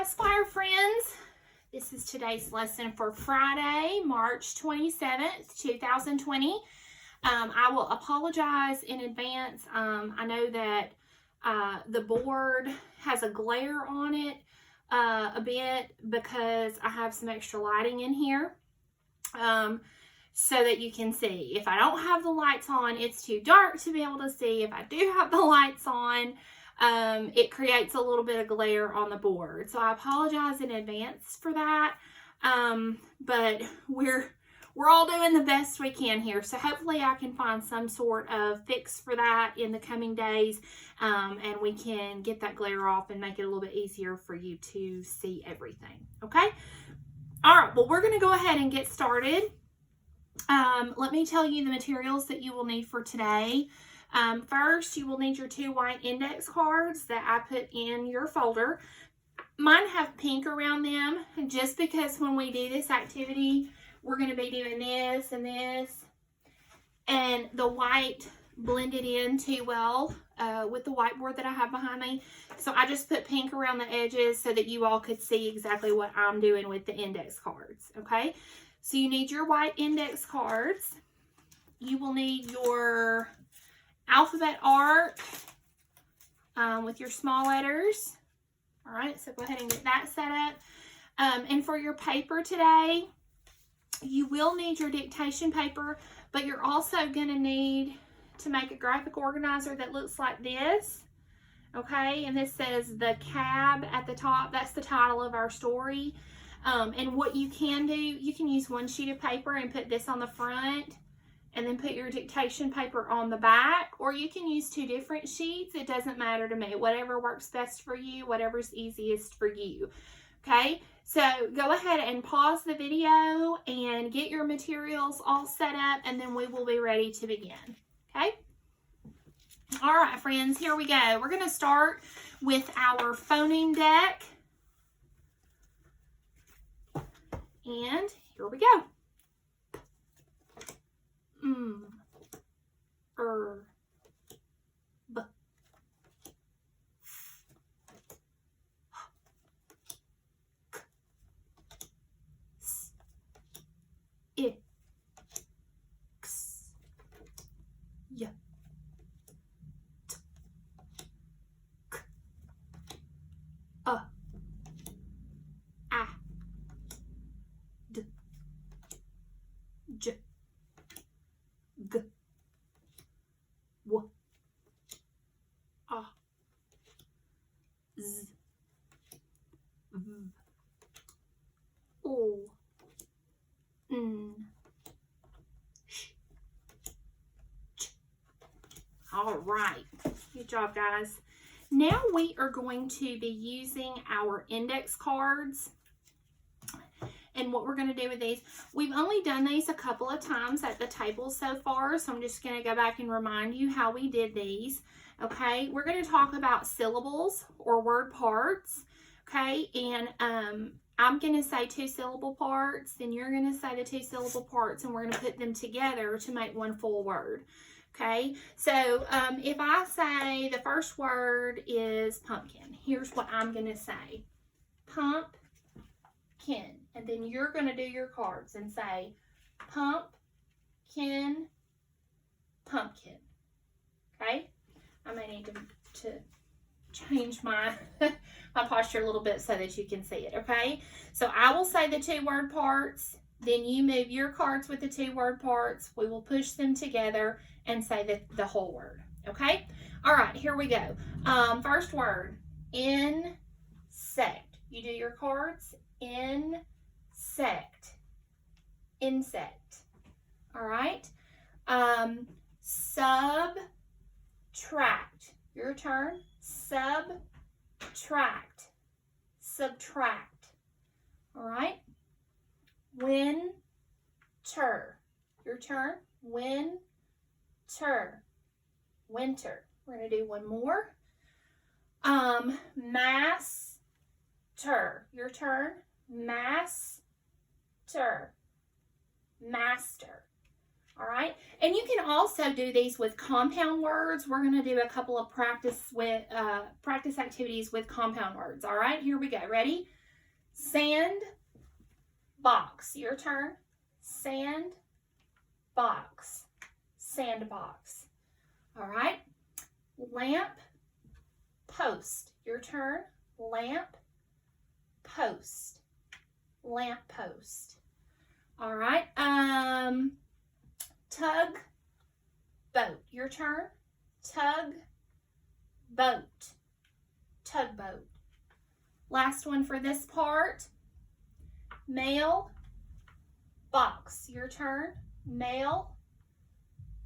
Spire friends. This is today's lesson for Friday, March 27th, 2020. I will apologize in advance. I know that the board has a glare on it a bit because I have some extra lighting in here so that you can see. If I don't have the lights on, it's too dark to be able to see. If I do have the lights on, it creates a little bit of glare on the board. So I apologize in advance for that. But we're all doing the best we can here. So hopefully I can find some sort of fix for that in the coming days. And we can get that glare off and make it a little bit easier for you to see everything. Okay. All right. Well, we're going to go ahead and get started. Let me tell you the materials that you will need for today. First, you will need your 2 white index cards that I put in your folder. Mine have pink around them just because when we do this activity, we're going to be doing this and this, and the white blended in too well with the whiteboard that I have behind me. So I just put pink around the edges so that you all could see exactly what I'm doing with the index cards. Okay, so you need your white index cards. You will need your alphabet arc with your small letters. All right, so go ahead and get that set up. And for your paper today, you will need your dictation paper, but you're also going to need to make a graphic organizer that looks like this. Okay, and this says the cab at the top. That's the title of our story. And what you can do, you can use one sheet of paper and put this on the front, and then put your dictation paper on the back, or you can use 2 different sheets. It doesn't matter to me. Whatever works best for you, whatever's easiest for you. Okay, so go ahead and pause the video and get your materials all set up, and then we will be ready to begin. Okay, all right, friends, here we go. We're going to start with our phoneme deck, and here we go. B, k, s, I, x, y, t, k, a, d, j, g, w, a, z, v, o, n, sh, ch. All right, good job, guys. Now we are going to be using our index cards. And what we're going to do with these, we've only done these a couple of times at the table so far, so I'm just going to go back and remind you how we did these. Okay, we're going to talk about syllables or word parts. Okay, and I'm going to say 2-syllable parts, then you're going to say the 2-syllable parts, and we're going to put them together to make one full word. Okay, so if I say the first word is pumpkin, here's what I'm going to say. Pumpkin. And then you're going to do your cards and say pumpkin, pumpkin. Okay? I may need to change my posture a little bit so that you can see it. Okay? So I will say the 2 word parts. Then you move your cards with the 2 word parts. We will push them together and say the whole word. Okay? All right, here we go. First word, insect. You do your cards. Insect. All right. Subtract. Your turn. Subtract. All right. Winter. Your turn. Winter. We're going to do one more. Master. Your turn. Master. All right, and you can also do these with compound words. We're going to do a couple of practice activities with compound words. All right, here we go. Ready? Sand box. Your turn. Sand box. Sandbox. All right. Lamp post. Your turn. Lamp post. Lamp post. All right. Tug boat. Your turn. Tug boat. Tugboat. Last one for this part. Mail box. Your turn. Mail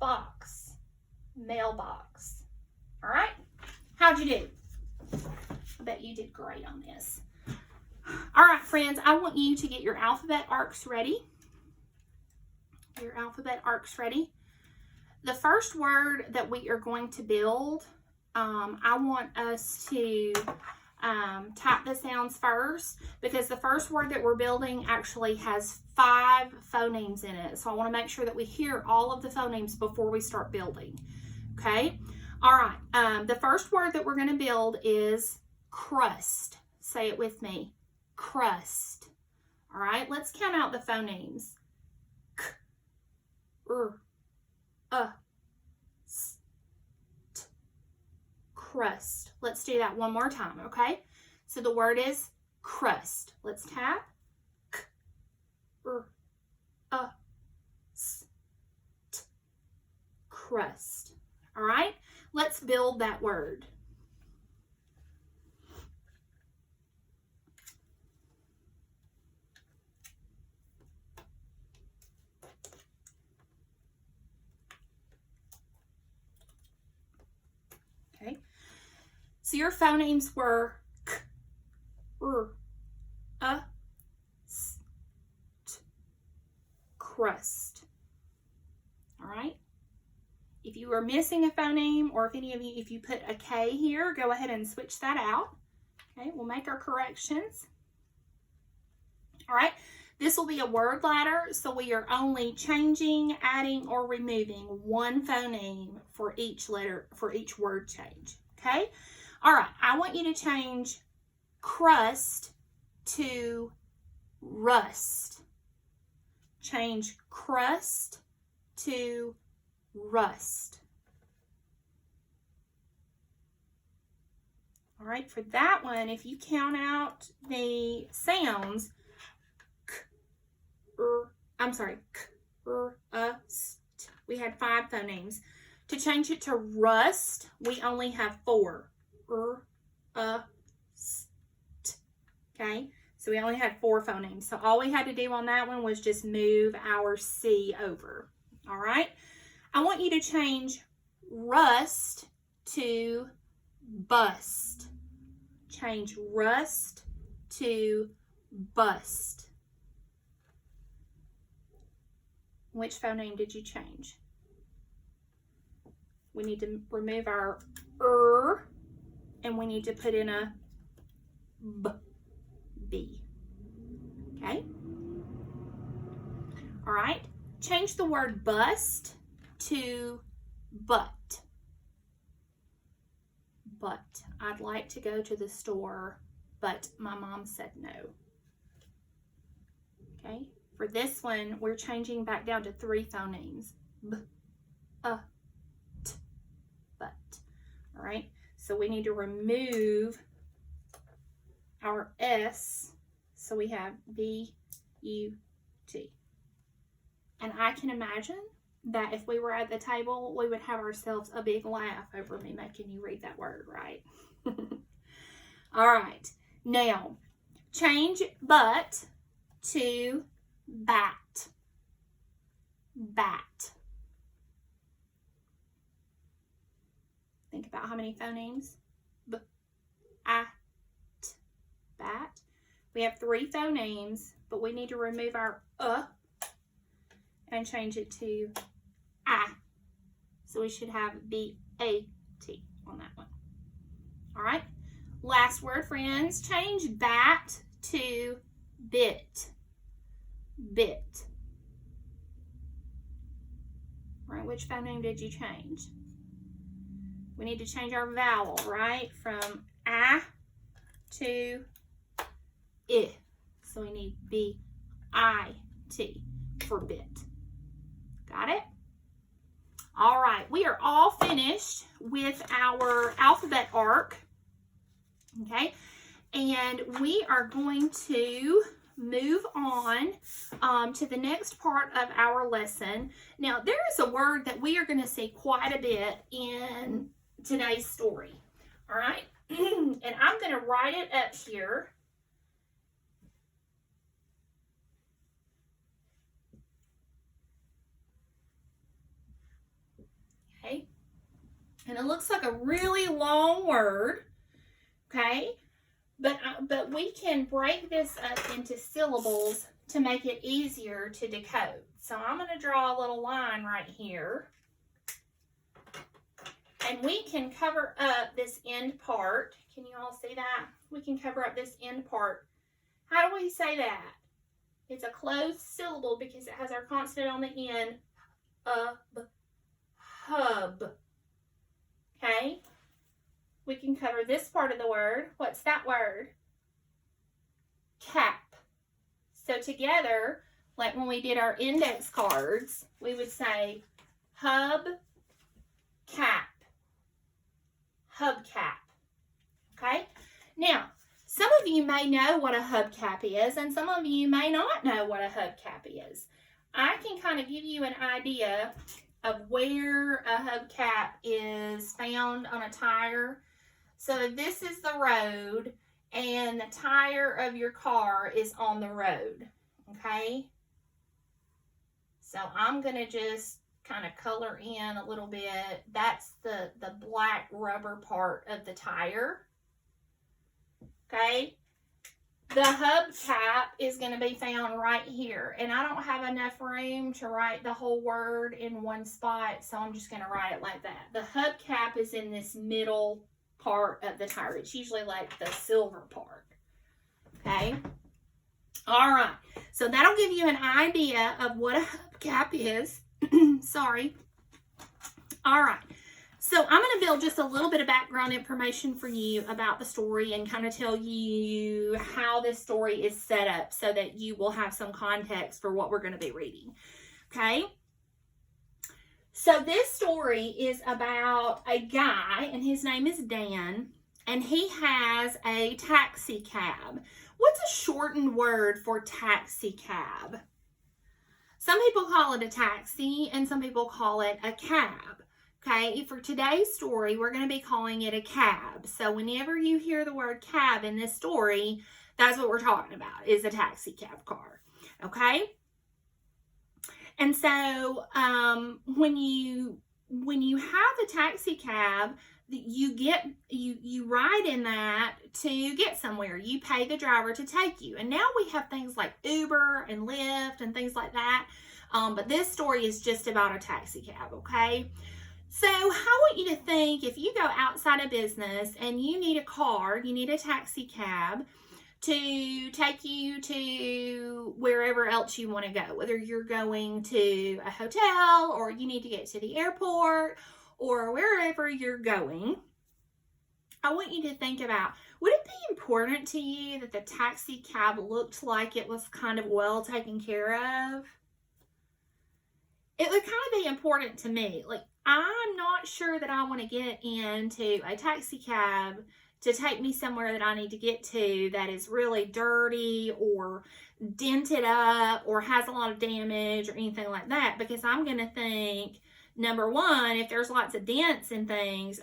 box. Mailbox. All right. How'd you do? I bet you did great on this. All right, friends, I want you to get your alphabet arcs ready. Your alphabet arcs ready. The first word that we are going to build, I want us to type the sounds first, because the first word that we're building actually has 5 phonemes in it. So I want to make sure that we hear all of the phonemes before we start building. Okay? All right. The first word that we're going to build is crust. Say it with me. Crust. All right. Let's count out the phonemes. K, s, t. Crust. Let's do that one more time. Okay. So the word is crust. Let's tap. K, s, t. Crust. All right. Let's build that word. Okay. So your phonemes were k, s, t. Crust. All right. If you are missing a phoneme, or if any of you, if you put a K here, go ahead and switch that out. Okay, we'll make our corrections. All right, this will be a word ladder, so we are only changing, adding, or removing one phoneme for each letter, for each word change. Okay, all right, I want you to change crust to rust. Change crust to rust. All right, for that one, if you count out the sounds, st, we had 5 phonemes. To change it to rust, we only have 4. St. Okay, so we only had 4 phonemes. So all we had to do on that one was just move our C over. All right. I want you to change rust to bust. Change rust to bust. Which phoneme did you change? We need to remove our and we need to put in a B. Okay? All right. Change the word bust to but. But I'd like to go to the store, but my mom said no. Okay, for this one, we're changing back down to 3 phonemes. B, t, but. All right, so we need to remove our S, so we have B, U, T. And I can imagine that if we were at the table, we would have ourselves a big laugh over me making you read that word, right? All right. Now, change but to bat. Bat. Think about how many phonemes. B, a, t, bat. We have 3 phonemes, but we need to remove our and change it to I. So we should have B-A-T on that one. All right. Last word, friends. Change bat to bit. Bit. All right. Which phoneme did you change? We need to change our vowel, right? From I to I. So we need B-I-T for bit. Got it? All right, we are all finished with our alphabet arc. Okay, and we are going to move on to the next part of our lesson. Now, there is a word that we are going to see quite a bit in today's story. All right, and I'm going to write it up here. Okay, and it looks like a really long word. Okay, but we can break this up into syllables to make it easier to decode. So I'm going to draw a little line right here. And we can cover up this end part. Can you all see that? We can cover up this end part. How do we say that? It's a closed syllable because it has our consonant on the end. Hub. Okay? We can cover this part of the word. What's that word? Cap. So together, like when we did our index cards, we would say hub cap. Hubcap. Okay? Now, some of you may know what a hubcap is, and some of you may not know what a hubcap is. I can kind of give you an idea of where a hubcap is found on a tire. So this is the road, and the tire of your car is on the road. Okay? So I'm going to just kind of color in a little bit. That's the black rubber part of the tire. Okay, the hubcap is going to be found right here, and I don't have enough room to write the whole word in one spot, so I'm just going to write it like that. The hubcap is in this middle part of the tire. It's usually like the silver part. Okay, all right, so that'll give you an idea of what a hubcap is. Sorry. All right. So I'm going to build just a little bit of background information for you about the story and kind of tell you how this story is set up so that you will have some context for what we're going to be reading. Okay. So this story is about a guy, and his name is Dan, and he has a taxi cab. What's a shortened word for taxi cab? Some people call it a taxi, and some people call it a cab. Okay, for today's story, we're going to be calling it a cab. So whenever you hear the word cab in this story, that's what we're talking about, is a taxi cab car. Okay? And so when you have a taxi cab, you ride in that to get somewhere. You pay the driver to take you. And now we have things like Uber and Lyft and things like that. But this story is just about a taxi cab, okay? So I want you to think, if you go outside of business and you need a car, you need a taxi cab to take you to wherever else you want to go, whether you're going to a hotel or you need to get to the airport or wherever you're going, I want you to think about, would it be important to you that the taxi cab looked like it was kind of well taken care of? It would kind of be important to me. Like, I'm not sure that I want to get into a taxi cab to take me somewhere that I need to get to that is really dirty or dented up or has a lot of damage or anything like that, because I'm going to think, number one, if there's lots of dents and things,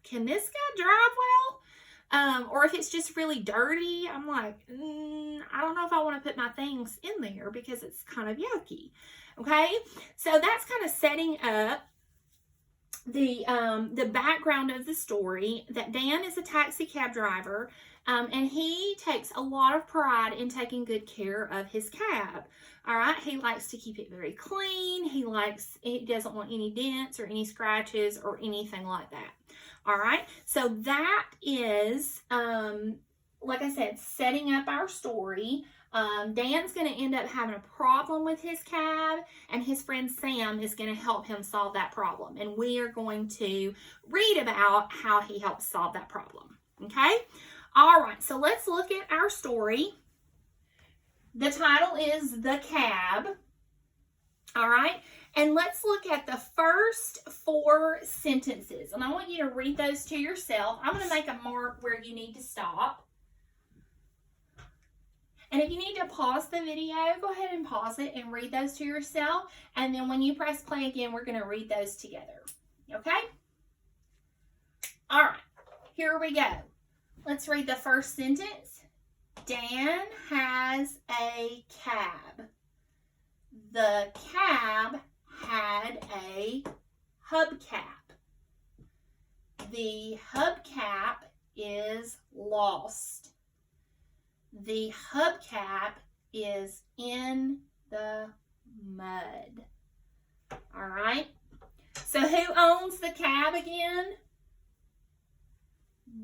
can this guy drive well? Or if it's just really dirty, I'm like, I don't know if I want to put my things in there because it's kind of yucky. Okay, so that's kind of setting up the background of the story, that Dan is a taxi cab driver, and he takes a lot of pride in taking good care of his cab. All right, he likes to keep it very clean. He doesn't want any dents or any scratches or anything like that. All right, so that is, like I said, setting up our story. Dan's going to end up having a problem with his cab, and his friend Sam is going to help him solve that problem. And we are going to read about how he helps solve that problem. Okay? All right, so let's look at our story. The title is The Cab. All right. And let's look at the first 4 sentences. And I want you to read those to yourself. I'm going to make a mark where you need to stop. And if you need to pause the video, go ahead and pause it and read those to yourself. And then when you press play again, we're going to read those together. Okay? All right. Here we go. Let's read the first sentence. Dan has a cab. The cab had a hubcap. The hubcap is lost. The hubcap is in the mud. All right. So who owns the cab again?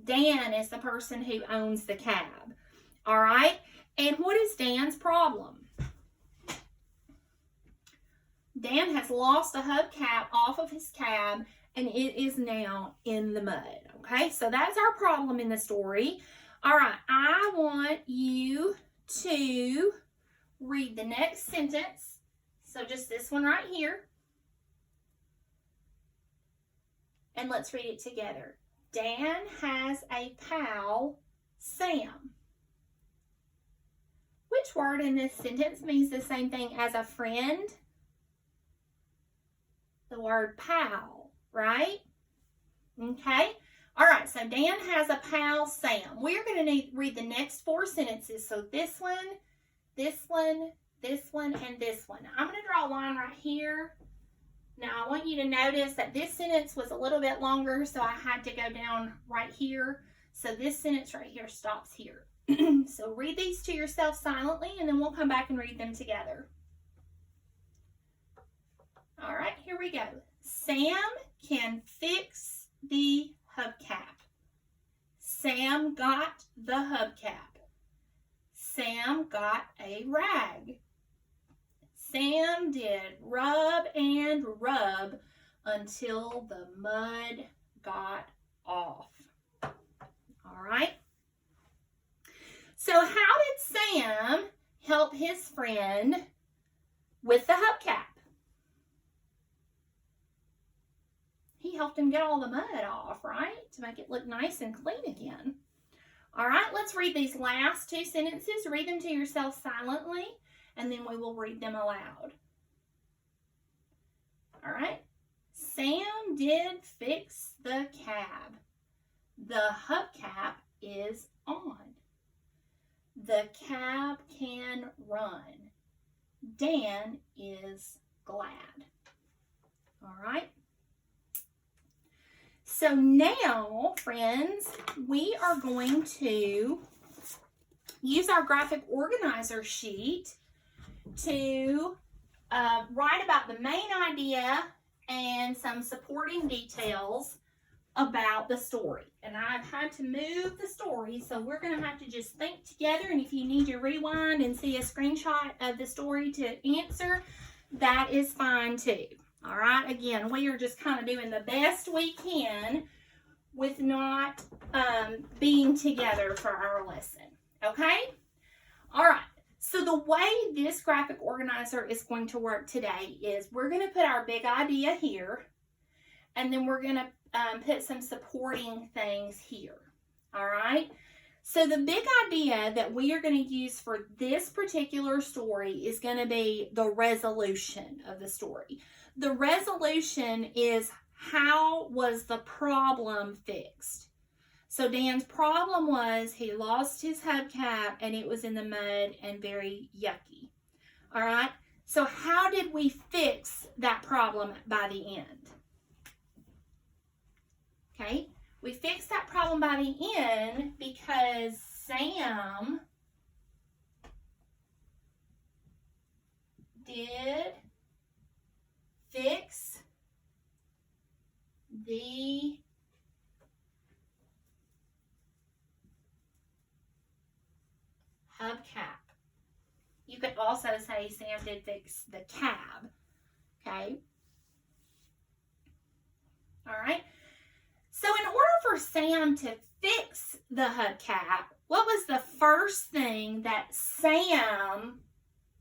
Dan is the person who owns the cab. All right. And what is Dan's problem? Dan has lost the hubcap off of his cab and it is now in the mud. Okay, so that's our problem in the story. All right, I want you to read the next sentence. So just this one right here. And let's read it together. Dan has a pal, Sam. Which word in this sentence means the same thing as a friend? The word pal, right? Okay. All right, so Dan has a pal, Sam. We're going to need to read the next 4 sentences. So this one, this one, this one, and this one. I'm going to draw a line right here. Now, I want you to notice that this sentence was a little bit longer, so I had to go down right here. So this sentence right here stops here. So read these to yourself silently, and then we'll come back and read them together. All right, here we go. Sam can fix the hubcap. Sam got the hubcap. Sam got a rag. Sam did rub and rub until the mud got off. All right. So how did Sam help his friend with the hubcap? He helped him get all the mud off, right? To make it look nice and clean again. All right, let's read these last 2 sentences. Read them to yourself silently, and then we will read them aloud. All right. Sam did fix the cab. The hubcap is on. The cab can run. Dan is glad. All right. So now, friends, we are going to use our graphic organizer sheet to write about the main idea and some supporting details about the story. And I've had to move the story, so we're going to have to just think together. And if you need to rewind and see a screenshot of the story to answer, that is fine too. All right, again, we are just kind of doing the best we can with not being together for our lesson, okay? All right, so the way this graphic organizer is going to work today is we're going to put our big idea here, and then we're going to put some supporting things here, all right? So the big idea that we are going to use for this particular story is going to be the resolution of the story. The resolution is how was the problem fixed? So Dan's problem was he lost his hubcap and it was in the mud and very yucky. All right. So how did we fix that problem by the end? Okay. We fixed that problem by the end because Sam did fix the hubcap. You could also say Sam did fix the cab. Okay. All right. So in order for Sam to fix the hubcap, what was the first thing that Sam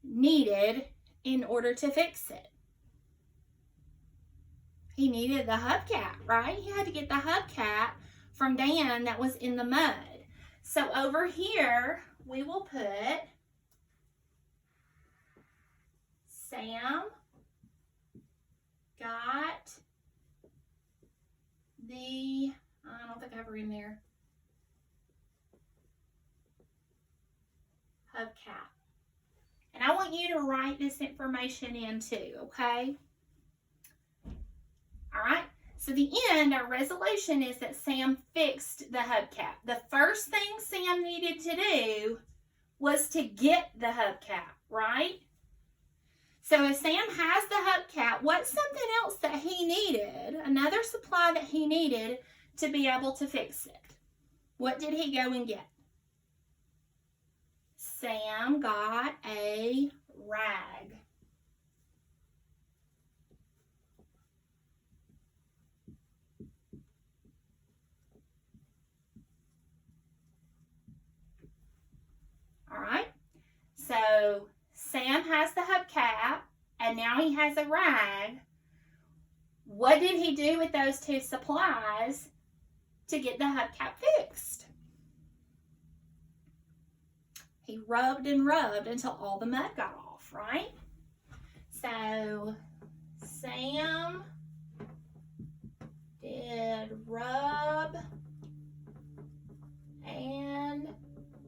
needed in order to fix it? He needed the hubcap, right? He had to get the hubcap from Dan that was in the mud. So over here, we will put Sam got the, I don't think I have room there, hubcap. And I want you to write this information in too, okay? All right, so the end, our resolution is that Sam fixed the hubcap. The first thing Sam needed to do was to get the hubcap, right? So if Sam has the hubcap, what's something else that he needed, another supply that he needed to be able to fix it? What did he go and get? Sam got a rag. All right, so Sam has the hubcap, and now he has a rag. What did he do with those two supplies to get the hubcap fixed? He rubbed and rubbed until all the mud got off, right? So Sam did rub and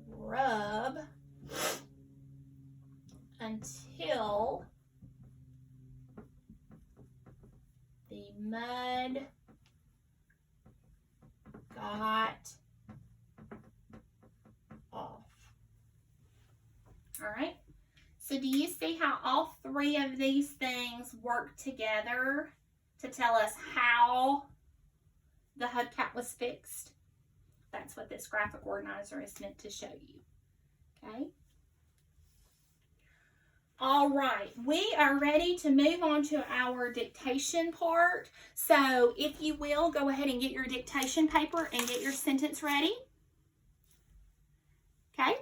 rub until the mud got off. All right, so do you see how all three of these things work together to tell us how the hubcap was fixed? That's what this graphic organizer is meant to show you, okay? All right, we are ready to move on to our dictation part. So if you will, go ahead and get your dictation paper and get your sentence ready. Okay,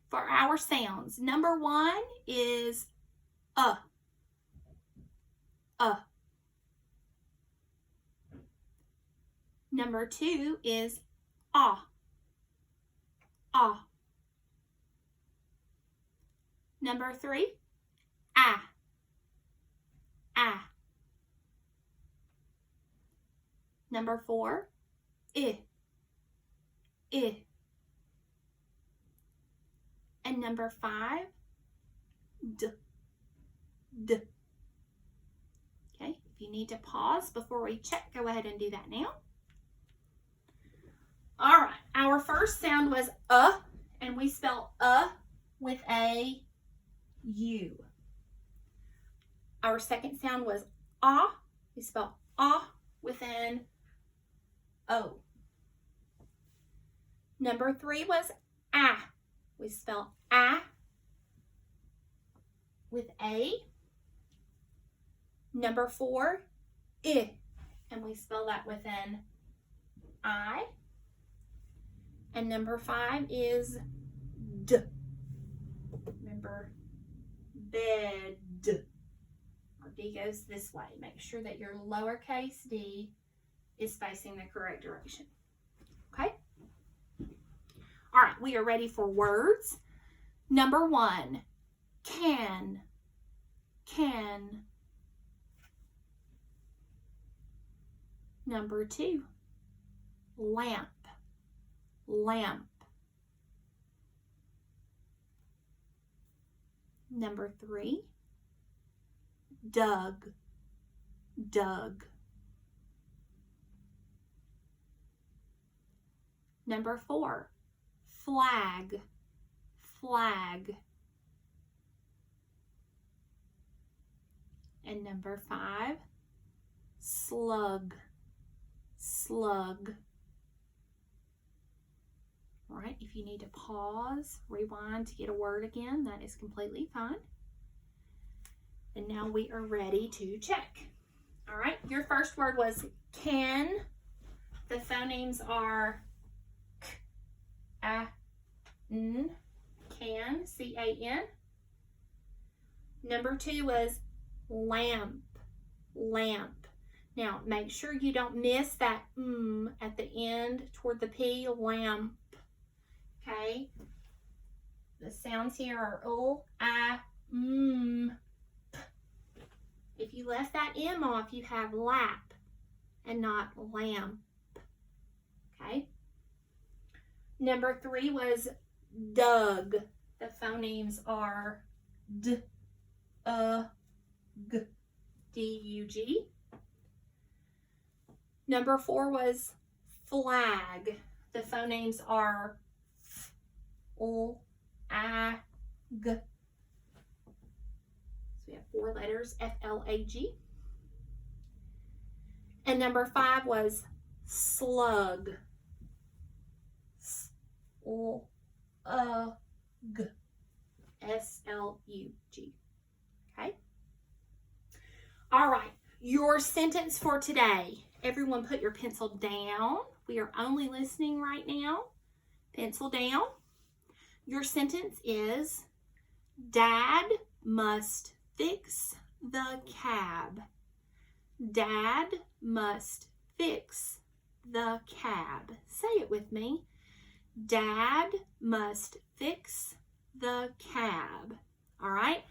for our sounds, number one is Number two is ah. Number three, ah. Number four, I. And number five, d. Okay, if you need to pause before we check, go ahead and do that now. All right, our first sound was and we spell with a U. Our second sound was ah. We spell ah with an O. Number three was ah. We spell ah with a. Number four, I, and we spell that with an I. And number five is D. Remember, bed. Our D goes this way. Make sure that your lowercase d is facing the correct direction. Okay? All right, we are ready for words. Number one, can. Number two, lamp. Number three, dug. Number four, flag. And number five, slug. All right, if you need to pause, rewind to get a word again, that is completely fine. And now we are ready to check. All right, your first word was can. The phonemes are k, Can, C-A-N. Number 2 was lamp, lamp. Now, make sure you don't miss that at the end toward the P, lamp. Okay? The sounds here are P. If you left that M off, you have lap and not lamp. Okay? Number 3 was Doug. The phonemes are D, G, D-U-G. Number 4 was flag. The phonemes are F, L, A, G. So we have 4 letters, F-L-A-G. And number 5 was slug. S-L-U-G. S-L-U-G. Okay? All right. Your sentence for today. Everyone put your pencil down. We are only listening right now. Pencil down. Your sentence is, Dad must fix the cab. Dad must fix the cab. Say it with me. Dad must fix the cab. All right?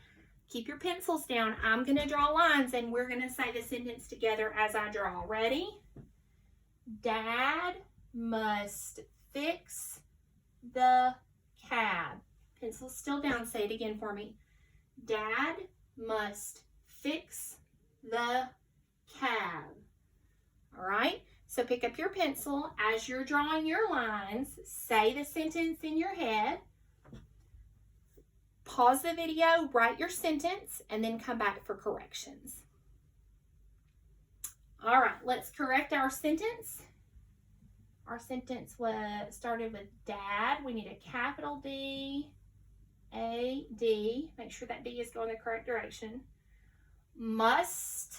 Keep your pencils down. I'm going to draw lines and we're going to say the sentence together as I draw. Ready? Dad must fix the cab. Pencil's still down. Say it again for me. Dad must fix the cab. All right? So pick up your pencil. As you're drawing your lines, say the sentence in your head. Pause the video, write your sentence, and then come back for corrections. All right, let's correct our sentence. Our sentence started with Dad. We need a capital D, A, D. Make sure that D is going the correct direction. Must,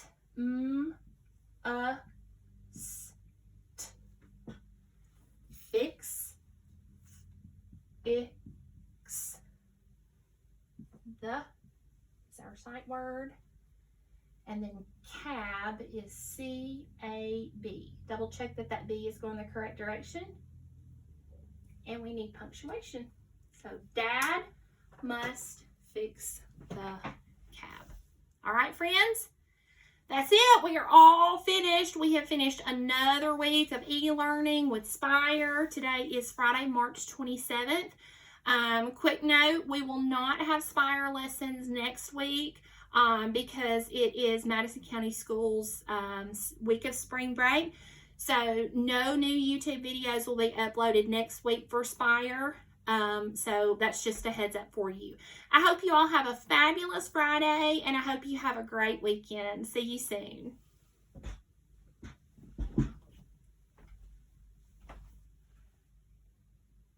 fix, the is our sight word, and then cab is C-A-B. Double check that that B is going the correct direction, and we need punctuation. So Dad must fix the cab. All right, friends, that's it. We are all finished. We have finished another week of e-learning with Spire. Today is Friday, March 27th. Quick note, we will not have Spire lessons next week because it is Madison County Schools week of spring break. So no new YouTube videos will be uploaded next week for Spire. So that's just a heads up for you. I hope you all have a fabulous Friday and I hope you have a great weekend. See you soon.